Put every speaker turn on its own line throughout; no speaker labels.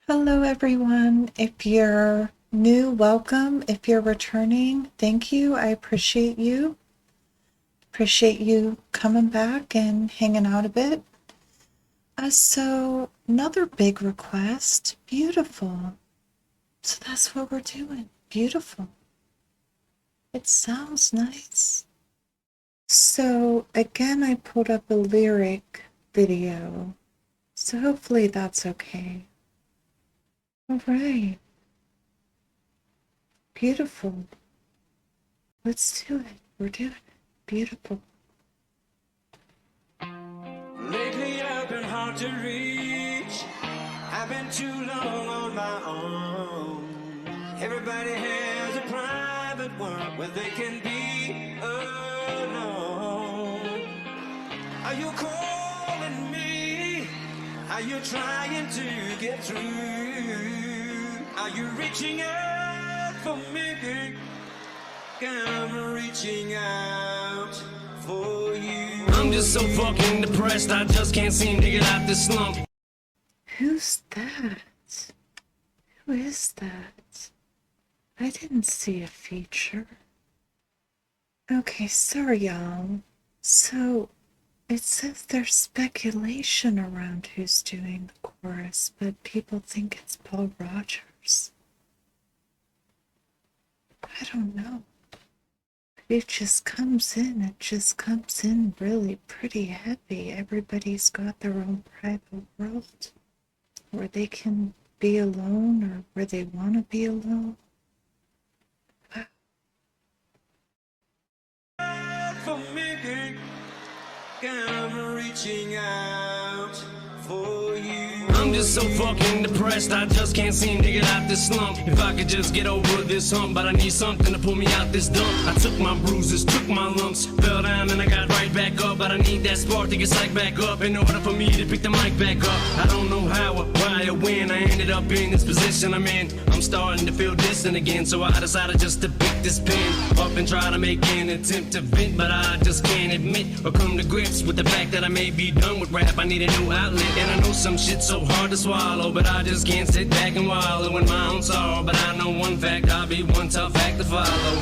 Hello, everyone. If you're new, welcome. If you're returning, thank you. I appreciate you. Appreciate you coming back and hanging out a bit. So, another big request. Beautiful. So, that's what we're doing. Beautiful. It sounds nice. So, again, I pulled up a lyric video. So, hopefully, that's okay. All right. Beautiful. Let's do it. We're doing it. Beautiful.
Lately I've been hard to reach. I've been too long on my own. Everybody has a private world where they can be alone. Are you calling me? Are you trying to get through? Are you reaching out for me? I'm reaching out for you. I'm just so fucking depressed, I just can't seem to get out this slump.
Who's that? Who is that? I didn't see a feature. Okay, sorry, y'all. So, it says there's speculation around who's doing the chorus, but people think it's Paul Rogers. I don't know. It just comes in really pretty heavy. Everybody's got their own private world where they can be alone or where they want to be alone.
For me, I'm reaching out for you. I'm just so fucking depressed, I just can't seem to get out this slump. If I could just get over this hump, but I need something to pull me out this dump. I took my bruises, took my lumps, fell down and I got right back up. But I need that spark to get psyched back up in order for me to pick the mic back up. I don't know how or why or when I ended up in this position I'm in. I'm starting to feel distant again, so I decided just to pick this pen up and try to make an attempt to vent. But I just can't admit or come to grips with the fact that I may be done with rap. I need a new outlet, and I know some shit's so hard to swallow, but I just can't sit back and wallow in my own sorrow. But I know one fact, I'll be one tough act to follow.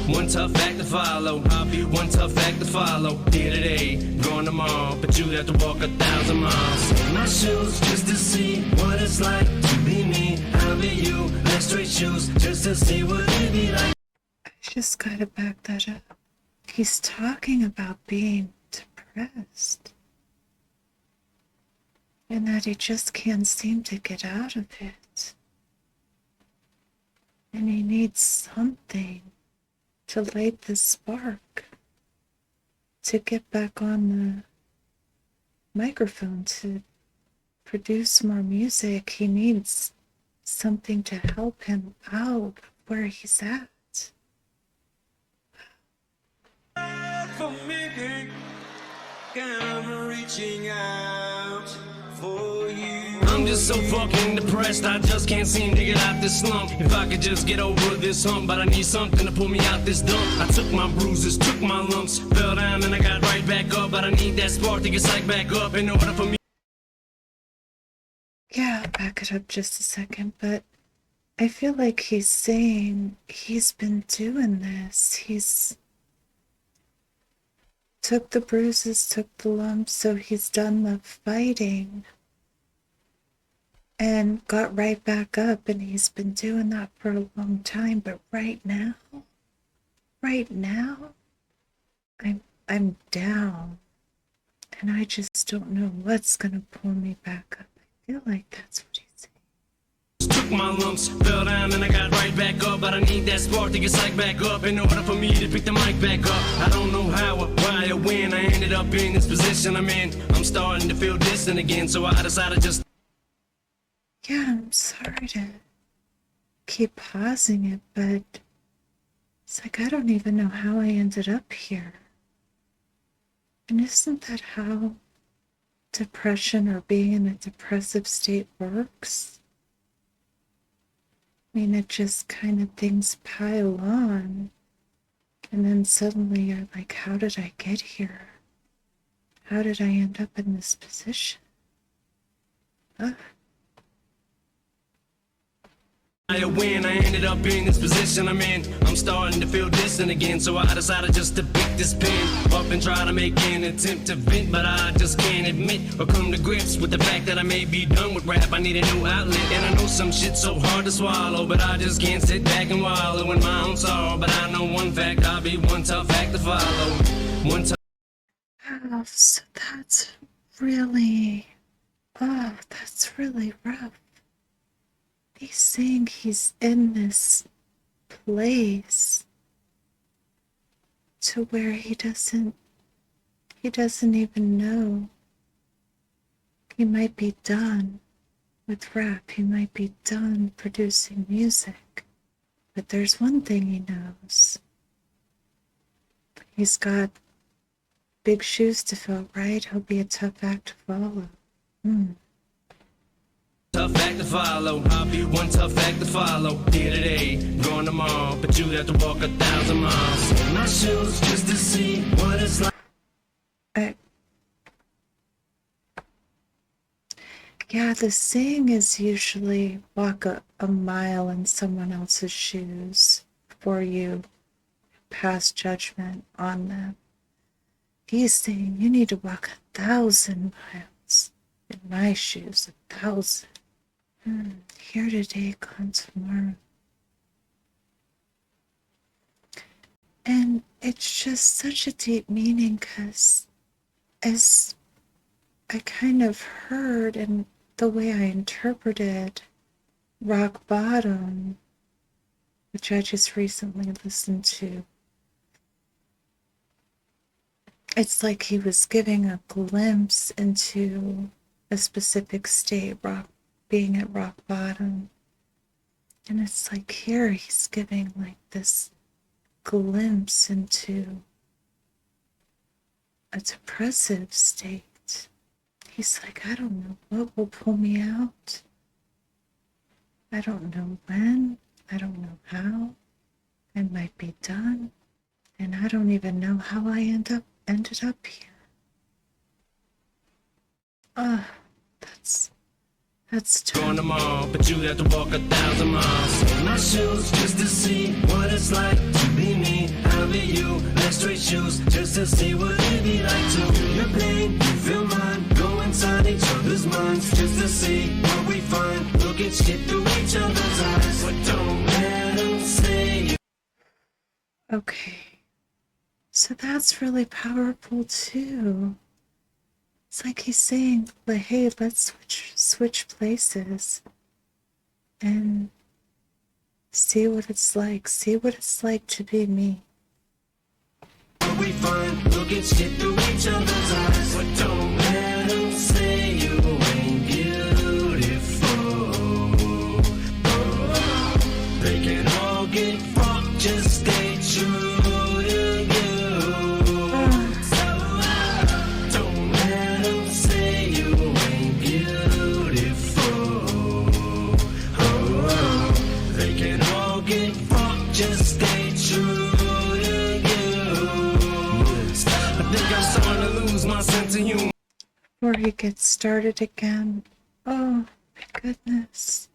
One tough act to follow. I'll be one tough act to follow. Here today, gone tomorrow, but you have to walk 1,000 miles. In my shoes, just to see what it's like to be me. I'll be you, like straight shoes, just to see what it be like.
I just gotta back that up. He's talking about being depressed and that he just can't seem to get out of it. And he needs something to light the spark, to get back on the microphone, to produce more music. He needs something to help him out where he's at.
For me, I'm reaching out for you. I'm just so fucking depressed, I just can't seem to get out this slump. If I could just get over this hump, but I need something to pull me out this dump. I took my bruises, took my lumps, fell down and I got right back up. But I need that spark to get psyched back up in order for me.
Yeah, I'll back it up just a second, but I feel like he's saying he's been doing this. He's took the bruises, took the lumps, so he's done the fighting and got right back up, and he's been doing that for a long time. But right now, I'm down, and I just don't know what's gonna pull me back up. I feel like that's what he's saying.
Took my lumps, fell down and I got right back up. But I need that spark to get psyched back up in order for me to pick the mic back up. I don't know how or why or when I ended up in this position I'm in. I'm starting to feel distant again, so I decided just...
Yeah, I'm sorry to keep pausing it, but it's like I don't even know how I ended up here. And isn't that how depression or being in a depressive state works? I mean, it just kind of things pile on, and then suddenly you're like, how did I get here? How did I end up in this position? Ugh.
I win, I ended up in this position I'm in. I'm starting to feel distant again, so I decided just to pick this pen up and try to make an attempt to vent, but I just can't admit or come to grips with the fact that I may be done with rap. I need a new outlet, and I know some shit's so hard to swallow, but I just can't sit back and wallow in my own sorrow. But I know one fact, I'll be one tough act to follow. One tough.
Oh, so that's really rough. He's saying he's in this place to where he doesn't even know. He might be done with rap. He might be done producing music. But there's one thing he knows. He's got big shoes to fill, right? He'll be a tough act to follow.
Tough act to follow, I'll be one tough act to follow. Here today, gone tomorrow, but you'd have to walk 1,000 miles in my shoes just to see what it's like.
Yeah, the saying is usually walk a mile in someone else's shoes before you pass judgment on them. He's saying you need to walk 1,000 miles in my shoes, 1,000. Here today, gone tomorrow. And it's just such a deep meaning because as I kind of heard and the way I interpreted Rock Bottom, which I just recently listened to, it's like he was giving a glimpse into a specific state, being at rock bottom. And it's like here he's giving like this glimpse into a depressive state. He's like, I don't know what will pull me out. I don't know when. I don't know how. I might be done. And I don't even know how I ended up here. That's
Going tomorrow, but you'd have to walk 1,000 miles in my shoes just to see what it's like to be me. I'll be you, like straight shoes, just to see what it'd be like to feel your pain, you feel mine. Go inside each other's minds just to see what we find. Look at shit through each other's eyes, but don't let them say you.
Okay. So that's really powerful too. It's like he's saying, like, hey, let's switch places and see what it's like. See what it's like to be me.
What we find, look at shit through each other's eyes, but don't let them say you ain't beautiful. Oh, they can all get fucked, just stay true.
Before he gets started again. Oh my goodness.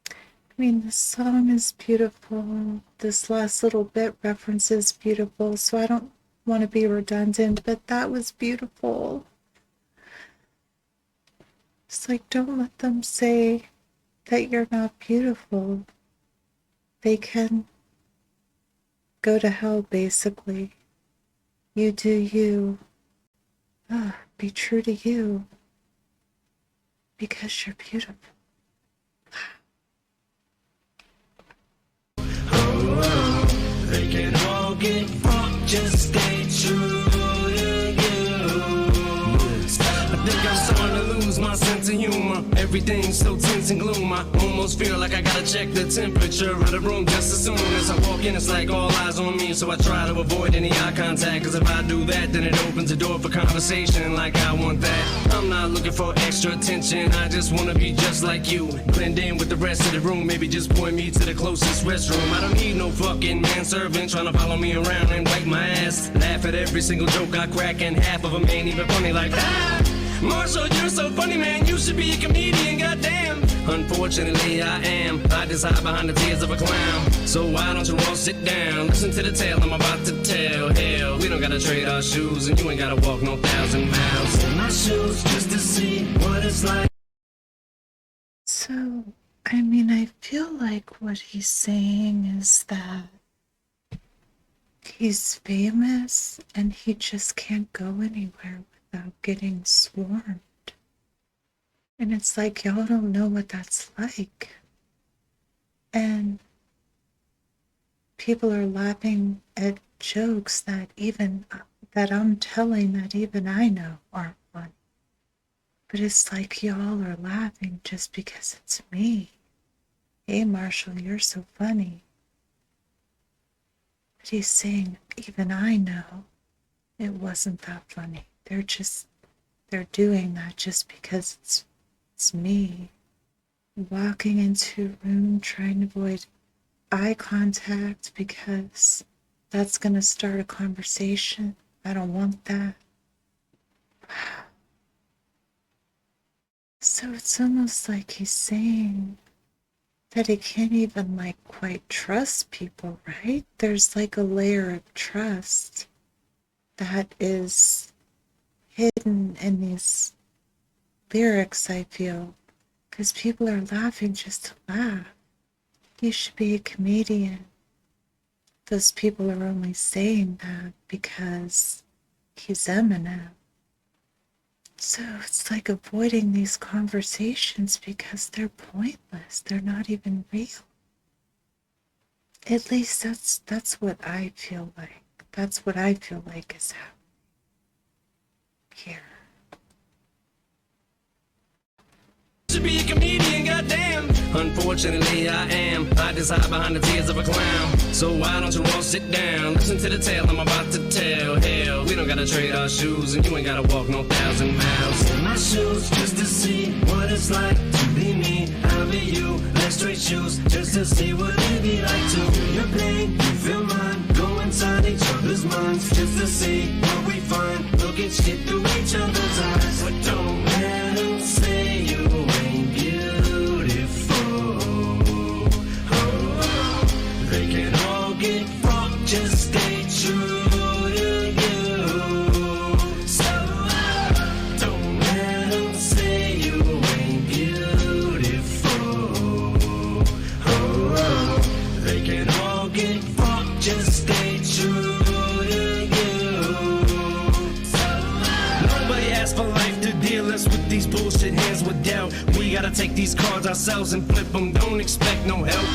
I mean, the song is beautiful. This last little bit references beautiful, so I don't want to be redundant, but that was beautiful. It's like, don't let them say that you're not beautiful. They can go to hell, basically. You do you. Be true to you. Because you're beautiful.
Oh, they can all get fucked, just stay true to you. I think I'm starting to lose my sense of humor. Everything's so tense and gloom. I almost feel like I gotta check the temperature of the room just as soon as I walk in. It's like all eyes on me, so I try to avoid any eye contact. Cause if I do that, then it opens the door for conversation like I want that. I'm not looking for extra attention, I just wanna be just like you. Blend in with the rest of the room, maybe just point me to the closest restroom. I don't need no fucking manservant trying to follow me around and wipe my ass. Laugh at every single joke I crack, and half of them ain't even funny like that. Marshall, you're so funny, man. You should be a comedian, goddamn. Unfortunately, I am. I just hide behind the tears of a clown. So why don't you all sit down? Listen to the tale I'm about to tell. Hell, we don't gotta trade our shoes, and you ain't gotta walk no 1,000 miles in my shoes just to see what it's like.
So, I mean, I feel like what he's saying is that he's famous and he just can't go anywhere without getting swarmed. And it's like, y'all don't know what that's like. And people are laughing at jokes that I'm telling that even I know aren't funny. But it's like y'all are laughing just because it's me. Hey, Marshall, you're so funny. But he's saying, even I know it wasn't that funny. They're doing that just because it's me. Walking into a room trying to avoid eye contact because that's going to start a conversation. I don't want that. So it's almost like he's saying that he can't even quite trust people, right? There's like a layer of trust that is hidden in these lyrics, I feel, because people are laughing just to laugh. He should be a comedian. Those people are only saying that because he's Eminem. So it's like avoiding these conversations because they're pointless. They're not even real. At least that's what I feel like. That's what I feel like is happening here.
Should be a comedian, goddamn. Unfortunately, I am. I just hide behind the tears of a clown. So why don't you all sit down? Listen to the tale I'm about to tell. Hell, we don't gotta trade our shoes, and you ain't gotta walk no 1,000 miles in my shoes just to see what it's like to be me. I'll be you. Let's trade shoes just to see what it'd be like to feel your pain, you feel mine. Go inside each other's minds just to see what we find. Look at shit through each other's eyes. But don't let them say you ain't beautiful. Oh, they can all get fucked, just stay true to you. So don't let them say you ain't beautiful. Oh, they can all get fucked, just stay true to you. Nobody asked for life to deal us with these bullshit hands with doubt. We gotta take these cards ourselves and flip them, don't expect no help.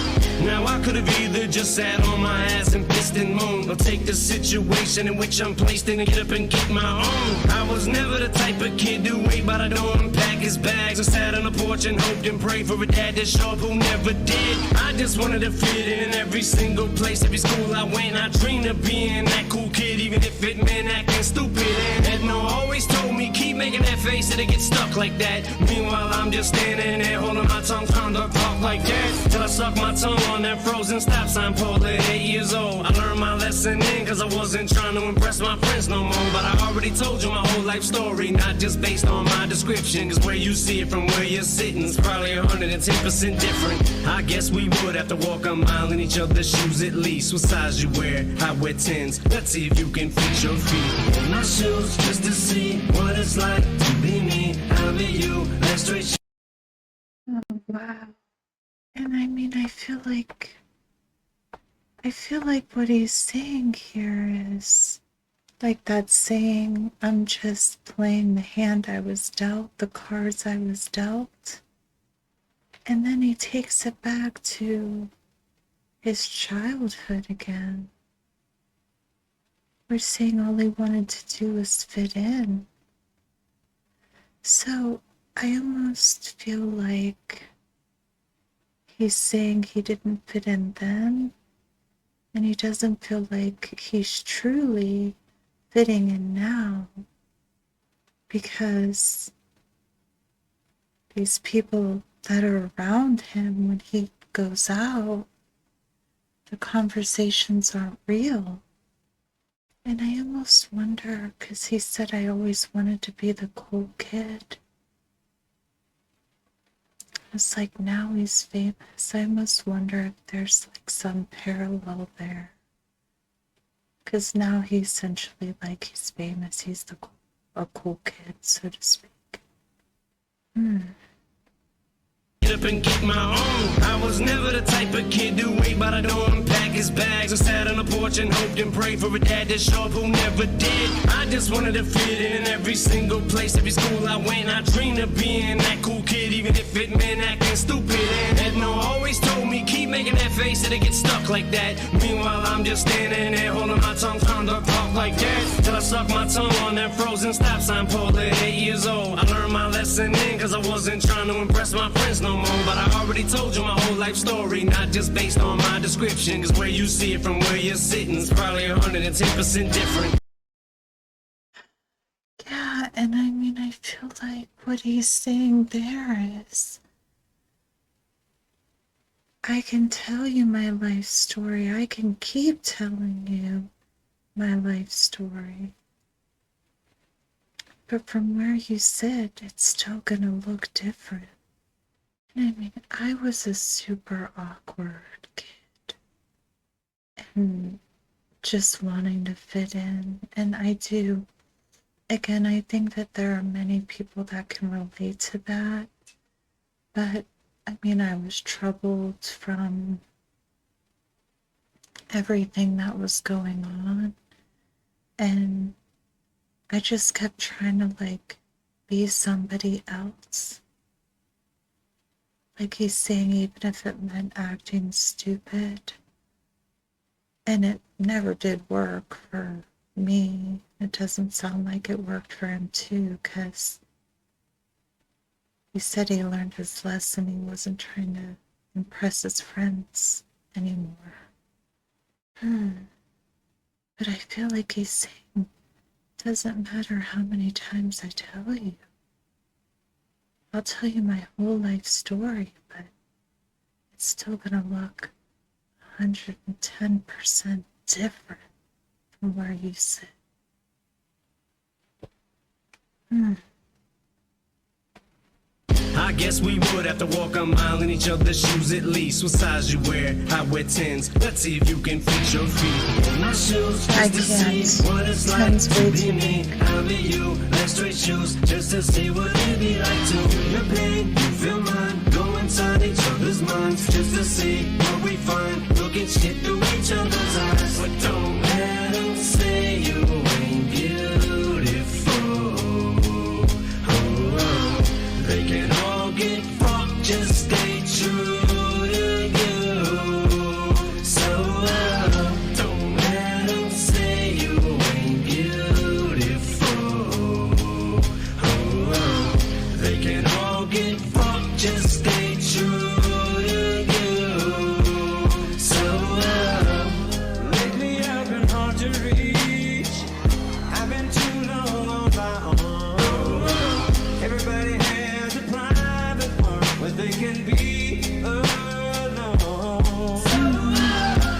Now I could've either just sat on my ass and pissed and moaned, or take the situation in which I'm placed in and get up and get my own. I was never the type of kid to wait by the door and pack his bags, or sat on the porch and hoped and prayed for a dad to show up who never did. I just wanted to fit in every single place, every school I went. I dreamed of being that cool kid, even if it meant acting stupid. And Edno always told me, keep making that face, it'll get stuck like that. Meanwhile, I'm just standing there holding my tongue, trying to talk like that, till I suck my tongue on that frozen stop sign pole at 8 years old. I learned my lesson then, cause I wasn't trying to impress my friends no more. But I already told you my whole life story, not just based on my description. Cause where you see it from where you're sitting is probably 110% different. I guess we would have to walk a mile in each other's shoes at least. What size you wear? I wear 10s. Let's see if you can fit your feet in my shoes just to see what it's like to be me. I'll be you. Let's trade.
Oh, wow. And I mean, I feel like what he's saying here is like that saying, I'm just playing the hand I was dealt, the cards I was dealt. And then he takes it back to his childhood again. We're saying all he wanted to do was fit in. So I almost feel like he's saying he didn't fit in then, and he doesn't feel like he's truly fitting in now, because these people that are around him when he goes out, the conversations aren't real. And I almost wonder, because he said I always wanted to be the cool kid. It's like now he's famous. I almost wonder if there's like some parallel there. Because now he essentially, like, he's famous. He's a cool kid, so to speak.
Get up and get my own. I was never the type of kid to wait by the door and pack his bags. I sat on the porch and hoped and prayed for a dad to show up who never did. I just wanted to fit in every single place, every school I went. I dreamed of being that cool kid, even if it meant acting stupid. And Edna always told me, keep making that face, it'll get stuck like that. Meanwhile, I'm just standing there holding my tongue, trying to talk like that. Till I suck my tongue on that frozen stop sign pole at 8 years old. I learned my lesson then, cause I wasn't trying to impress my friends no more. But I already told you my whole life story, not just based on my description. Cause where you see it from where you're sitting is probably 110% different.
Yeah, and I mean, I feel like what he's saying there is I can tell you my life story. I can keep telling you my life story. But from where you sit, it's still gonna look different. And I mean, I was a super awkward kid. And just wanting to fit in. And I do. Again, I think that there are many people that can relate to that. But I mean, I was troubled from everything that was going on. And I just kept trying to like be somebody else. Like he's saying, even if it meant acting stupid. And it never did work for me. It doesn't sound like it worked for him too, because he said he learned his lesson. He wasn't trying to impress his friends anymore. But I feel like he's saying, it doesn't matter how many times I tell you. I'll tell you my whole life story, but it's still gonna look 110% different from where you sit.
I guess we would have to walk a mile in each other's shoes at least. What size you wear? I wear 10s. Let's see if you can fit your feet in my shoes.
I
Just to
can't.
see what it's like
10's
to
way
be
too
me.
big.
I'll be you. Let's straight shoes. Just to see what it'd be like to feel your pain. You feel mine. Go inside each other's minds. Just to see what we find. Looking shit through each other's eyes. But don't let them say you ain't beautiful. They can all get fucked, just stay true to you. So don't let them say you ain't beautiful. They can all get fucked, just stay true to you. So lately I've been hard to reach. I've been too long on my own. Everybody has a private world where they can be alone.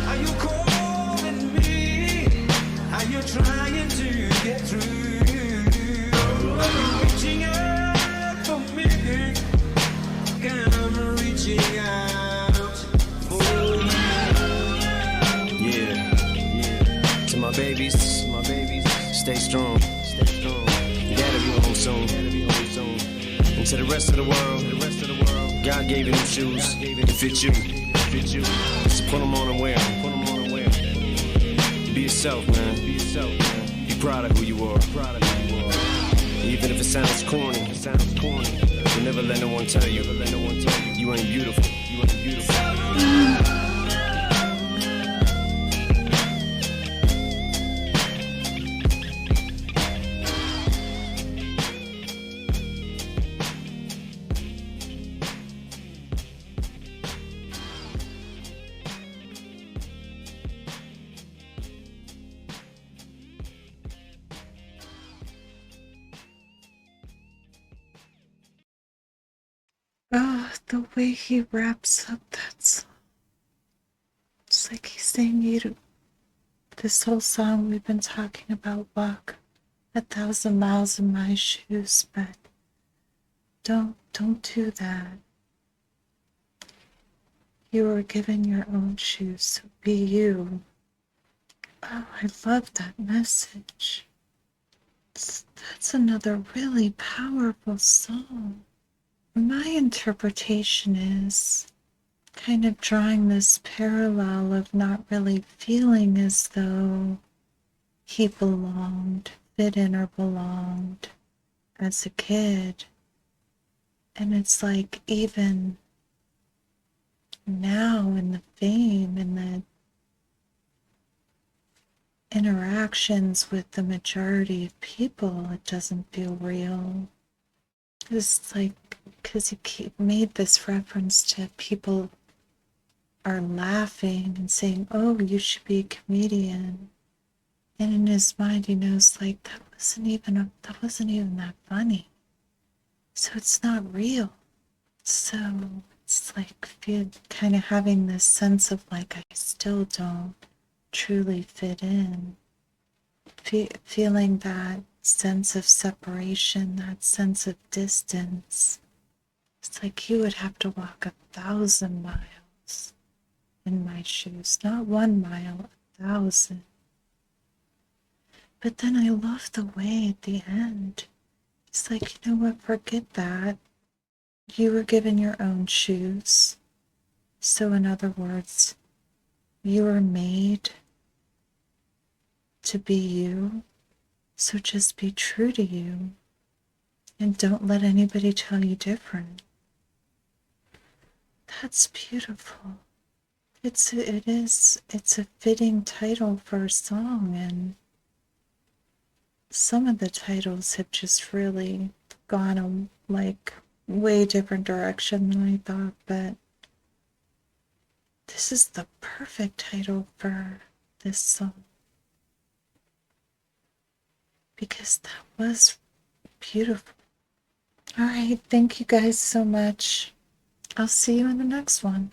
Are you calling me? Are you trying to get through? Are you reaching out for me? I'm reaching out for you. Yeah. To my babies, stay strong. You gotta be home soon. And to the rest of the world, God gave you them shoes to fit you. So put them on and wear them. Be yourself, man. Be proud of who you are. Even if it sounds corny, but never let no one tell you you ain't beautiful.
Oh, the way he wraps up that song. It's like he's saying you This whole song we've been talking about walk 1,000 miles in my shoes, but don't do that. You were given your own shoes, so be you. Oh, I love that message. That's another really powerful song. My interpretation is kind of drawing this parallel of not really feeling as though he belonged, fit in or belonged as a kid. And it's like even now in the fame and the interactions with the majority of people, it doesn't feel real. It's like, because he made this reference to people are laughing and saying, oh, you should be a comedian. And in his mind, he knows, like, that wasn't even that funny. So it's not real. So it's like kind of having this sense of like, I still don't truly fit in. Feeling that sense of separation, that sense of distance. It's like you would have to walk 1,000 miles in my shoes, not 1 mile, 1,000. But then I love the way at the end, it's like, you know what, forget that. You were given your own shoes. So, in other words, you were made to be you. So just be true to you and don't let anybody tell you different. That's beautiful. It's a fitting title for a song, and some of the titles have just really gone a way different direction than I thought, but this is the perfect title for this song because that was beautiful. All right, thank you guys so much. I'll see you in the next one.